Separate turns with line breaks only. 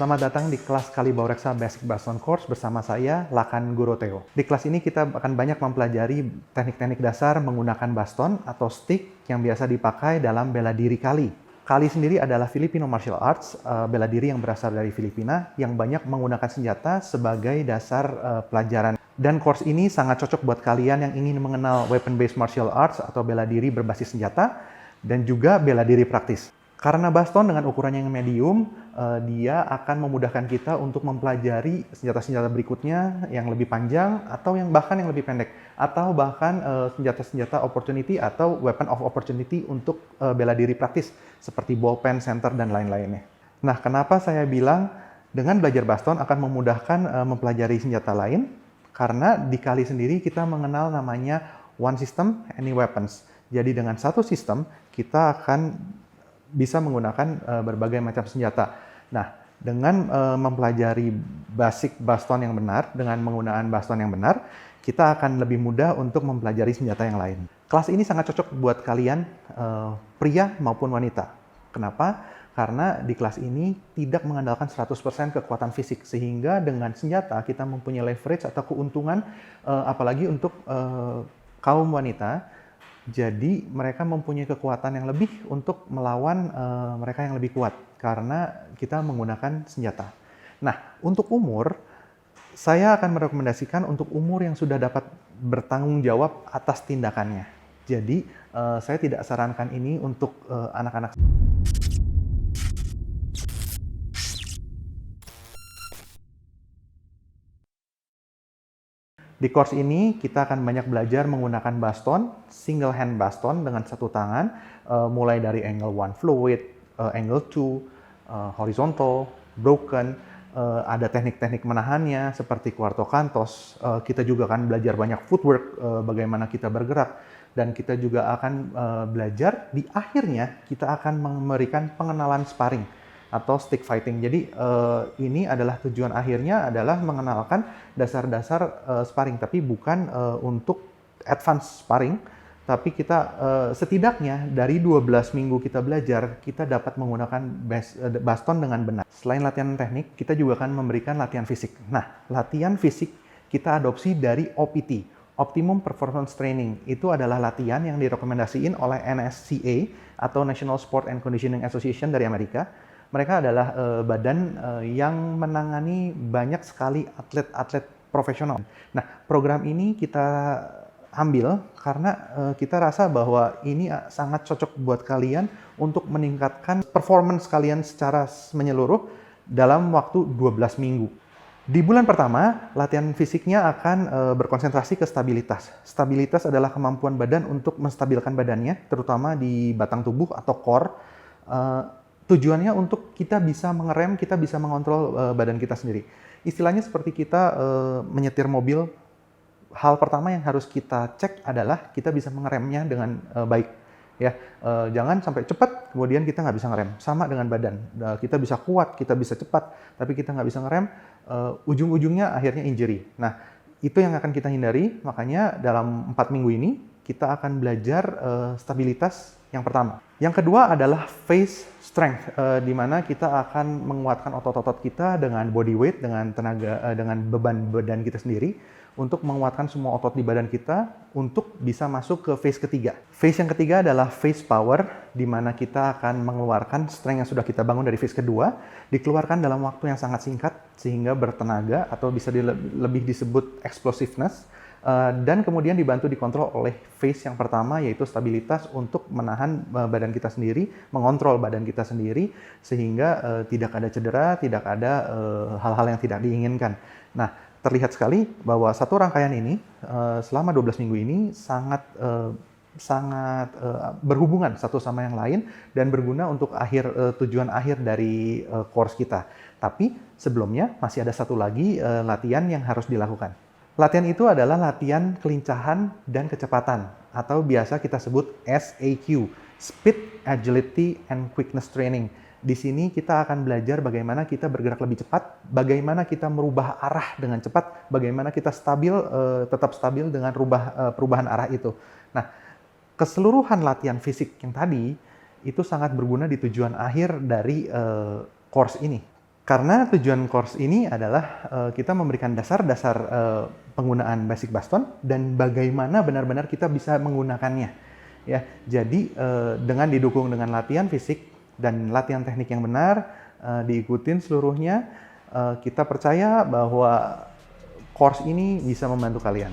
Selamat datang di kelas Kalibaureksa Basic Baston Course bersama saya, Lakan Guru Theo. Di kelas ini kita akan banyak mempelajari teknik-teknik dasar menggunakan baston atau stick yang biasa dipakai dalam bela diri kali. Kali sendiri adalah Filipino martial arts, bela diri yang berasal dari Filipina, yang banyak menggunakan senjata sebagai dasar pelajaran. Dan course ini sangat cocok buat kalian yang ingin mengenal weapon-based martial arts atau bela diri berbasis senjata, dan juga bela diri praktis. Karena baston dengan ukuran yang medium, dia akan memudahkan kita untuk mempelajari senjata-senjata berikutnya yang lebih panjang atau yang bahkan yang lebih pendek, atau bahkan senjata-senjata opportunity atau weapon of opportunity untuk bela diri praktis seperti ballpen, center, dan lain-lainnya. Nah, kenapa saya bilang dengan belajar baston akan memudahkan mempelajari senjata lain? Karena di kali sendiri kita mengenal namanya one system, any weapons. Jadi dengan satu sistem kita akan bisa menggunakan berbagai macam senjata. Nah, dengan mempelajari basic baston yang benar, dengan menggunakan baston yang benar, kita akan lebih mudah untuk mempelajari senjata yang lain. Kelas ini sangat cocok buat kalian, pria maupun wanita. Kenapa? Karena di kelas ini tidak mengandalkan 100% kekuatan fisik, sehingga dengan senjata kita mempunyai leverage atau keuntungan, apalagi untuk kaum wanita. Jadi mereka mempunyai kekuatan yang lebih untuk melawan mereka yang lebih kuat karena kita menggunakan senjata. Nah, untuk umur, saya akan merekomendasikan untuk umur yang sudah dapat bertanggung jawab atas tindakannya. Jadi saya tidak sarankan ini untuk anak-anak. Di course ini kita akan banyak belajar menggunakan baston, single hand baston dengan satu tangan, mulai dari angle 1 fluid, angle 2, horizontal, broken, ada teknik-teknik menahannya seperti quarto cantos. Kita juga akan belajar banyak footwork, bagaimana kita bergerak, dan kita juga akan belajar di akhirnya kita akan memberikan pengenalan sparring atau stick fighting. Jadi ini adalah tujuan akhirnya adalah mengenalkan dasar-dasar sparring, tapi bukan untuk advance sparring, tapi kita setidaknya dari 12 minggu kita belajar, kita dapat menggunakan baston dengan benar. Selain latihan teknik, kita juga akan memberikan latihan fisik. Nah, latihan fisik kita adopsi dari OPT, Optimum Performance Training. Itu adalah latihan yang direkomendasiin oleh NSCA atau National Sport and Conditioning Association dari Amerika. Mereka adalah badan yang menangani banyak sekali atlet-atlet profesional. Nah, program ini kita ambil karena kita rasa bahwa ini sangat cocok buat kalian untuk meningkatkan performance kalian secara menyeluruh dalam waktu 12 minggu. Di bulan pertama, latihan fisiknya akan berkonsentrasi ke stabilitas. Stabilitas adalah kemampuan badan untuk menstabilkan badannya, terutama di batang tubuh atau core. Tujuannya untuk kita bisa mengerem, kita bisa mengontrol badan kita sendiri. Istilahnya seperti kita menyetir mobil, hal pertama yang harus kita cek adalah kita bisa mengeremnya dengan baik. Ya, jangan sampai cepat, kemudian kita nggak bisa ngerem. Sama dengan badan, kita bisa kuat, kita bisa cepat, tapi kita nggak bisa ngerem, ujung-ujungnya akhirnya injury. Nah, itu yang akan kita hindari, makanya dalam 4 minggu ini, kita akan belajar stabilitas yang pertama. Yang kedua adalah face strength, di mana kita akan menguatkan otot-otot kita dengan body weight, dengan tenaga, dengan beban badan kita sendiri, untuk menguatkan semua otot di badan kita untuk bisa masuk ke phase ketiga. Phase yang ketiga adalah phase power, di mana kita akan mengeluarkan strength yang sudah kita bangun dari phase kedua, dikeluarkan dalam waktu yang sangat singkat, sehingga bertenaga atau bisa lebih disebut explosiveness. Dan kemudian dibantu dikontrol oleh phase yang pertama, yaitu stabilitas untuk menahan badan kita sendiri, mengontrol badan kita sendiri, sehingga tidak ada cedera, tidak ada hal-hal yang tidak diinginkan. Nah, terlihat sekali bahwa satu rangkaian ini selama 12 minggu ini sangat berhubungan satu sama yang lain dan berguna untuk tujuan akhir dari course kita. Tapi sebelumnya masih ada satu lagi latihan yang harus dilakukan. Latihan itu adalah latihan kelincahan dan kecepatan, atau biasa kita sebut SAQ, Speed, Agility, and Quickness Training. Di sini kita akan belajar bagaimana kita bergerak lebih cepat, bagaimana kita merubah arah dengan cepat, bagaimana kita tetap stabil dengan perubahan arah itu. Nah, keseluruhan latihan fisik yang tadi itu sangat berguna di tujuan akhir dari course ini. Karena tujuan course ini adalah kita memberikan dasar-dasar penggunaan basic baston dan bagaimana benar-benar kita bisa menggunakannya. Ya, jadi dengan didukung dengan latihan fisik dan latihan teknik yang benar, diikutin seluruhnya, kita percaya bahwa course ini bisa membantu kalian.